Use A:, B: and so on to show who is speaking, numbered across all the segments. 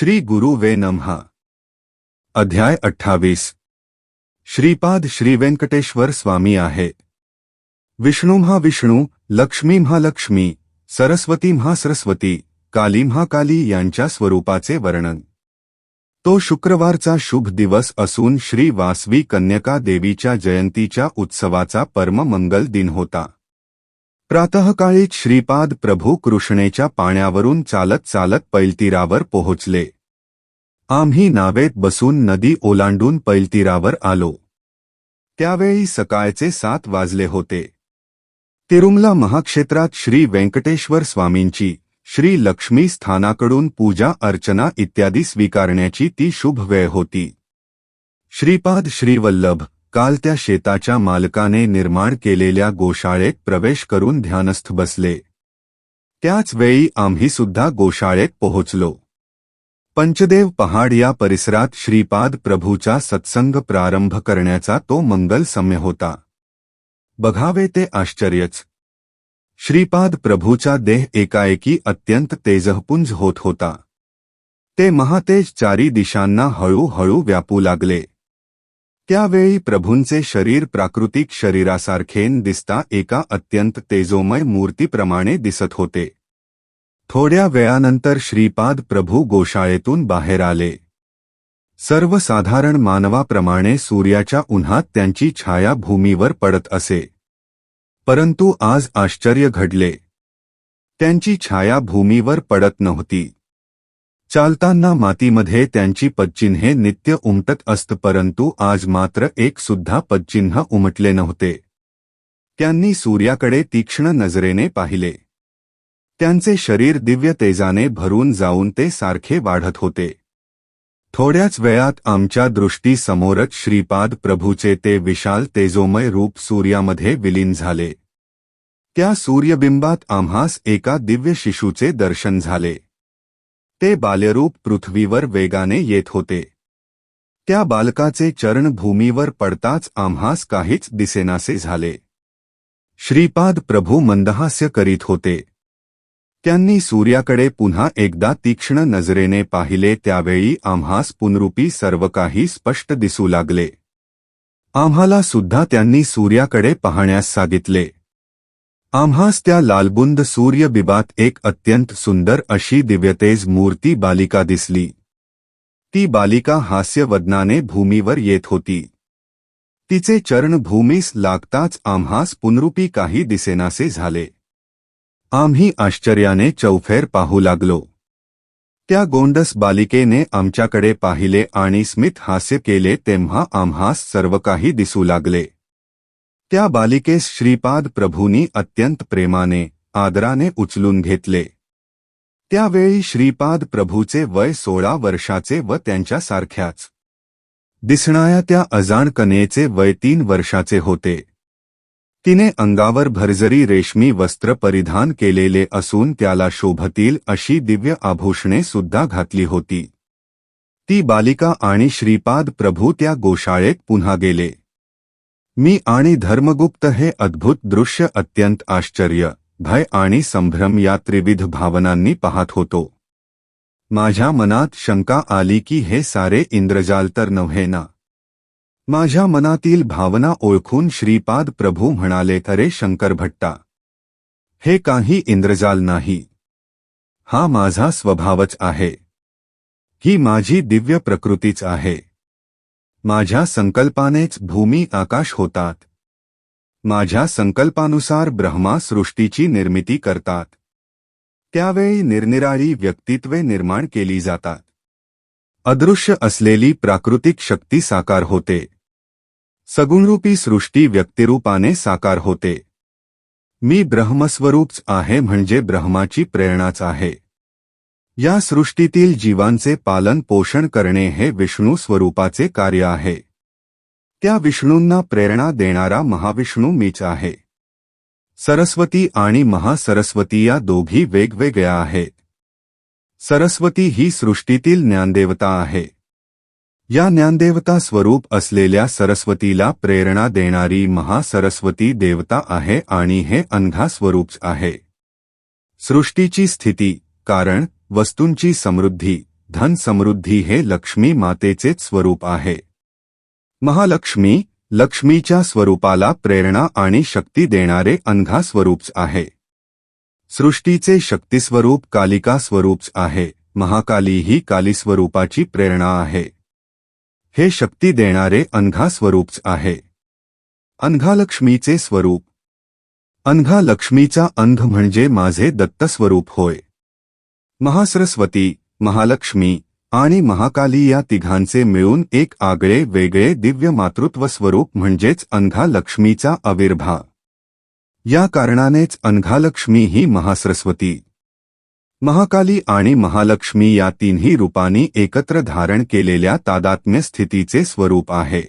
A: श्री गुरुवे नमः। अध्याय 28। श्रीपाद श्री वेंकटेश्वर स्वामी आहे। विष्णू म्हा विष्णू, लक्ष्मी म्हा लक्ष्मी, सरस्वती म्हा सरस्वती, काली म्हा काली यांच्या स्वरूपाचे वर्णन। तो शुक्रवारचा शुभ दिवस असून श्री वासवी कन्यका देवीच्या जयंतीच्या उत्सवाचा परम मंगल दिन होता। प्रातःकाळीच श्रीपाद प्रभू कृष्णेच्या पाण्यावरून चालत चालत पैलतीरावर पोहोचले। आम्ही नावेत बसून नदी ओलांडून पैलतीरावर आलो। त्यावेळी सकाळचे 7 वाजले होते। तिरुमला महाक्षेत्रात श्री वेंकटेश्वर स्वामींची श्री लक्ष्मी स्थानाकडून पूजा अर्चना इत्यादी स्वीकारण्याची ती शुभ वेळ होती। श्रीपाद श्रीवल्लभ काल त्या शेताच्या मालकाने निर्माण केलेल्या गोशाळेत प्रवेश करून ध्यानस्थ बसले। त्याच वेळी आम्ही सुद्धा गोशाळेत पोहोचलो। पंचदेव पहाड या परिसरात श्रीपाद प्रभूचा सत्संग प्रारंभ करण्याचा तो मंगल समय होता। बघावे ते आश्चर्यच। श्रीपाद प्रभूचा देह एकाएकी अत्यंत तेजःपुंज होत होता। ते महातेज चारी दिशांना हळूहळू व्यापू लागले। त्यावेळी प्रभूंचे शरीर प्राकृतिक शरीरासारखे दिसता एका अत्यंत तेजोमय मूर्तीप्रमाणे दिसत होते। थोड्या वेळानंतर श्रीपाद प्रभू गोशाळेतून बाहेर आले। सर्वसाधारण मानवाप्रमाणे सूर्याच्या उन्हात त्यांची छाया भूमीवर पडत असे, परंतु आज आश्चर्य घडले। त्यांची छाया भूमीवर पडत नव्हती। चालताना मातीमध्ये त्यांची पदचिन्हे नित्य उमटत असत, परंतु आज मात्र एक सुद्धा पदचिन्ह उमटले नव्हते। त्यांनी सूर्याकडे तीक्ष्ण नजरेने पाहिले। त्यांचे शरीर दिव्य तेजाने भरून जाऊन ते सारखे वाढत होते। थोड्याच वेळात आमच्या दृष्टी समोरच श्रीपाद प्रभूचे ते विशाल तेजोमय रूप सूर्यामध्ये विलीन झाले। त्या सूर्यबिंबात आम्हास एका दिव्य शिशूचे दर्शन झाले। ते बाल्यरूप पृथ्वीवर वेगाने येत होते। त्या बालकाचे चरण भूमीवर पडताच आम्हास काहीच दिसेनासे झाले। श्रीपाद प्रभू मंदहास्य करीत होते। त्यांनी सूर्याकडे पुन्हा एकदा तीक्ष्ण नजरेने पाहिले, त्यावेळी आम्हास पुनरूपी सर्व काही स्पष्ट दिसू लागले। आम्हाला सुद्धा त्यांनी सूर्याकडे पाहण्यास सांगितले। आम्हास त्या लालबुंद सूर्यबिंबात एक अत्यंत सुंदर अशी दिव्यतेज मूर्ती बालिका दिसली। ती बालिका हास्यवदनाने भूमीवर येत होती। तिचे चरण भूमीस लागताच आम्हास पुनरूपी काही दिसेनासे झाले। आम्ही आश्चर्याने चौफेर पाहू लागलो। त्या गोंडस बालिकेने आमच्याकडे पाहिले आणि स्मित हास्य केले, तेव्हा आम्हास सर्व काही दिसू लागले। त्या बालिकेस श्रीपाद प्रभूंनी अत्यंत प्रेमाने आदराने उचलून घेतले। त्यावेळी श्रीपाद प्रभूचे वय 16 वर्षाचे व त्यांच्यासारख्याच दिसणाऱ्या त्या अजाण कन्येचे वय 3 वर्षाचे होते। तिने अंगावर भरजरी रेशमी वस्त्र परिधान केलेले असून त्याला शोभतील अशी दिव्य आभूषणे सुद्धा घातली होती। ती बालिका आणि श्रीपाद प्रभू त्या गोशाळेत पुन्हा गेले। मी आणि धर्मगुप्त हे अद्भुत दृश्य अत्यंत आश्चर्य, भय आणि संभ्रम या त्रिविध भावनांनी पाहत होतो। माझ्या मनात शंका आली की हे सारे इंद्रजाल तर नव्हे ना। माझ्या मनातील भावना ओळखून श्रीपाद प्रभू म्हणाले, अरे शंकर भट्टा, हे काही इंद्रजाल नाही। हा माझा स्वभावच आहे। ही माझी दिव्य प्रकृतीच आहे। माझ्या संकल्पानेच भूमी आकाश होतात। माझ्या संकल्पानुसार ब्रह्मा सृष्टीची निर्मिती करतात। त्यावेळी निरनिराळी व्यक्तित्वे निर्माण केली जातात। अदृश्य असलेली प्राकृतिक शक्ती साकार होते। सगुणरूपी सृष्टी व्यक्तिरूपाने साकार होते। मी ब्रह्मस्वरूपच आहे, म्हणजे ब्रह्माची प्रेरणाच आहे। या सृष्टीतील जीवांचे पालन पोषण करणे हे विष्णू स्वरूपाचे कार्य आहे। त्या विष्णूंना प्रेरणा देणारा महाविष्णू मीच आहे। सरस्वती आणि महासरस्वती या दोघी वेगवेगळ्या आहेत। सरस्वती ही सृष्टीतील ज्ञानदेवता आहे। या ज्ञानदेवता स्वरूप असलेल्या सरस्वतीला प्रेरणा देणारी महासरस्वती देवता आहे आणि हे अनघा स्वरूपच आहे। सृष्टीची स्थिती, कारण, वस्तूंची समृद्धी, धन समृद्धी हे लक्ष्मी मातेचेच स्वरूप आहे. महालक्ष्मी लक्ष्मीच्या स्वरूपाला प्रेरणा आणि शक्ती देणारे अनघा स्वरूपच आहे. सृष्टीचे शक्तिस्वरूप कालिका स्वरूपच आहे. महाकाली ही काली स्वरूपाची प्रेरणा आहे. हे शक्ती देणारे अनघा स्वरूपच आहे. अनघा लक्ष्मीचे स्वरूप. अनघा लक्ष्मीचा अंध म्हणजे माझे दत्तस्वरूप होय. महासरस्वती, महालक्ष्मी आणि महाकाली या तिघांचे मिळून एक आगळे वेगळे दिव्य मातृत्व स्वरूप म्हणजेच अनघा लक्ष्मीचा आविर्भाव. या कारणानेच अनघा लक्ष्मी ही महासरस्वती, महाकाली आणि महालक्ष्मी या तिन्ही रूपांनी एकत्र धारण केलेल्या तादात्म्य स्थितीचे स्वरूप आहे.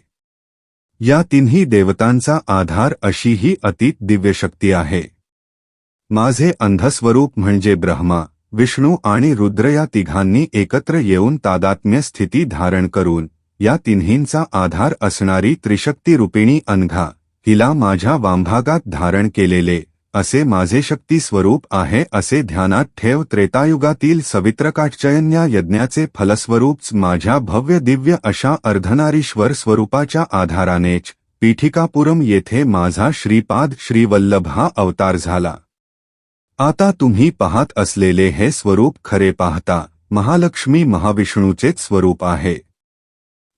A: या तिन्ही देवतांचा आधार अशी ही अतीत दिव्य शक्ती आहे. माझे अंधस्वरूप म्हणजे ब्रह्मा, विष्णू आणि रुद्र या तिघांनी एकत्र येऊन तादात्म्य स्थिती धारण करून या तिन्हींचा आधार असणारी त्रिशक्ती रूपिणी अनघा हिला माझ्या वामभागात धारण केलेले असे माझे शक्ती स्वरूप आहे असे ध्यानात ठेव. त्रेतायुगातील सवित्रकाटचयन यज्ञाचे फलस्वरूपच माझ्या भव्य दिव्य अशा अर्धनारीश्वर स्वरूपाच्या आधारानेच पीठिकापुरम येथे माझा श्रीपाद श्रीवल्लभ हा अवतार झाला. आता तुम्ही पाहत असलेले हे स्वरूप खरे पाहता महालक्ष्मी महाविष्णूचेच स्वरूप आहे.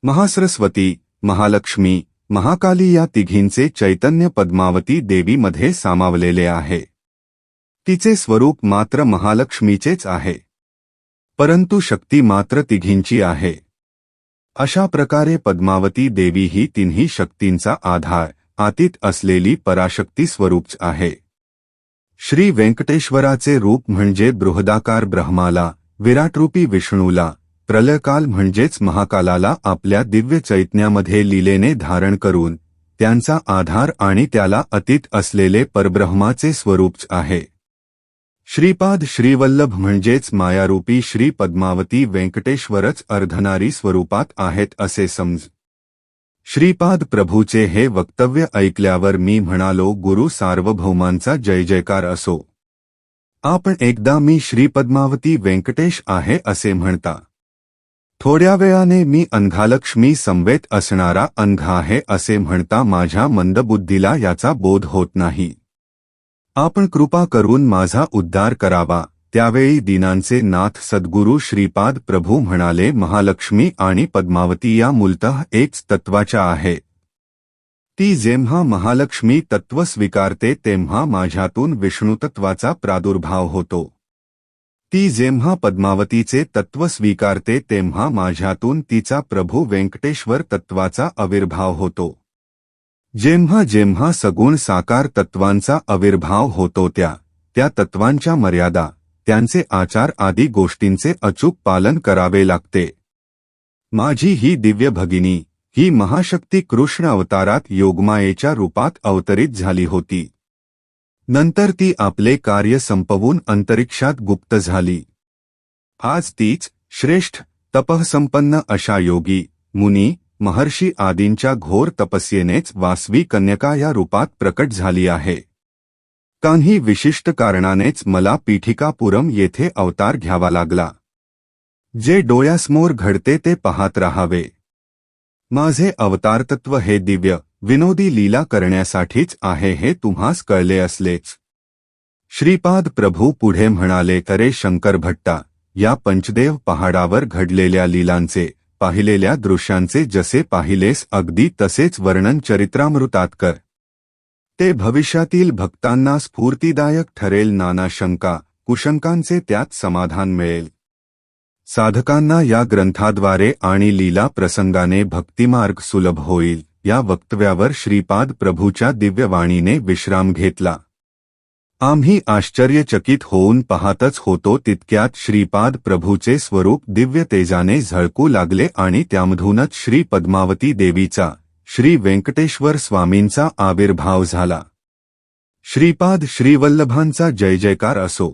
A: महासरस्वती, महालक्ष्मी, महाकाली या तिघींचे चैतन्य पद्मावती देवीमध्ये सामावलेले आहे. तिचे स्वरूप मात्र महालक्ष्मीचेच आहे, परंतु शक्ती मात्र तिघींची आहे. अशा प्रकारे पद्मावती देवी ही तिन्ही शक्तींचा आधार आतीत असलेली पराशक्ती स्वरूपच आहे. श्री व्यंकटेश्वराचे रूप म्हणजे बृहदाकार ब्रह्माला, विराटरूपी विष्णूला, प्रलयकाल म्हणजेच महाकालाला आपल्या दिव्य चैतन्यामध्ये लीलेने धारण करून त्यांचा आधार आणि त्याला अतीत असलेले परब्रह्माचे स्वरूपच आहे. श्रीपाद श्रीवल्लभ म्हणजेच मायारूपी श्री पद्मावती व्यंकटेश्वरच अर्धनारी स्वरूपात आहेत असे समज. श्रीपाद प्रभूचे हे वक्तव्य ऐकल्यावर मी म्हणालो, गुरु सार्वभौमांचा जय जयकार असो. आपण एकदा मी श्री पद्मावती व्यंकटेश आहे असे म्हणता. थोड्या वेळाने मी अनघालक्ष्मी समवेत असणारा अनघा आहे असे म्हणता माझ्या मंदबुद्धीला याचा बोध होत नाही. आपण कृपा करून माझा उद्धार करावा. त्यावेळी दीनांचे नाथ सद्गुरू श्रीपाद प्रभू म्हणाले, महालक्ष्मी आणि पद्मावती या मूलतः एकच तत्वाच्या आहेत. ती जेव्हा महालक्ष्मी तत्व स्वीकारते तेव्हा माझ्यातून विष्णुतत्वाचा प्रादुर्भाव होतो. ती जेव्हा पद्मावतीचे तत्व स्वीकारते तेव्हा माझ्यातून तिचा प्रभू व्यंकटेश्वर तत्वाचा आविर्भाव होतो. जेव्हा जेव्हा सगुण साकार तत्वांचा आविर्भाव होतो त्या तत्वांच्या मर्यादा, त्यांचे आचार आदी गोष्टींचे अचूक पालन करावे लागते. माझी ही दिव्य भगिनी, ही महाशक्ती कृष्ण अवतारात योगमायेच्या रूपात अवतरित झाली होती. नंतर ती आपले कार्य संपवून अंतरिक्षात गुप्त झाली. आज तीच श्रेष्ठ तपःसंपन्न अशा योगी, मुनी, महर्षी आदींच्या घोर तपस्येनेच वासवी कन्यका या रूपात प्रकट झाली आहे. काही विशिष्ट कारणानेच मला पीठिकापुरम येथे अवतार घ्यावा लागला. जे डोळ्यासमोर घडते ते पाहत राहावे. माझे अवतारतत्व हे दिव्य विनोदी लीला करण्यासाठीच आहे हे तुम्हास कळले असलेच. श्रीपाद प्रभू पुढे म्हणाले, अरे शंकर भट्टा, या पंचदेव पहाडावर घडलेल्या लीलांचे, पाहिलेल्या दृश्यांचे जसे पाहिलेस अगदी तसेच वर्णन चरित्रामृतात कर. ते भविष्यातील भक्तांना स्फूर्तिदायक ठरेल. नाना शंका कुशंकांचे त्यात समाधान मिळेल. साधकांना या ग्रंथाद्वारे आणि लीला प्रसंगाने भक्तिमार्ग सुलभ होईल. या वक्तव्यावर श्रीपाद प्रभूच्या दिव्यवाणीने विश्राम घेतला. आम्ही आश्चर्यचकित होऊन पाहतच होतो तितक्यात श्रीपाद प्रभूचे स्वरूप दिव्य तेजाने झळकू लागले आणि त्यामधूनच श्री पद्मावती देवीचा, श्री व्यंकटेश्वर स्वामींचा आविर्भाव झाला. श्रीपाद श्रीवल्लभांचा जय जयकार असो.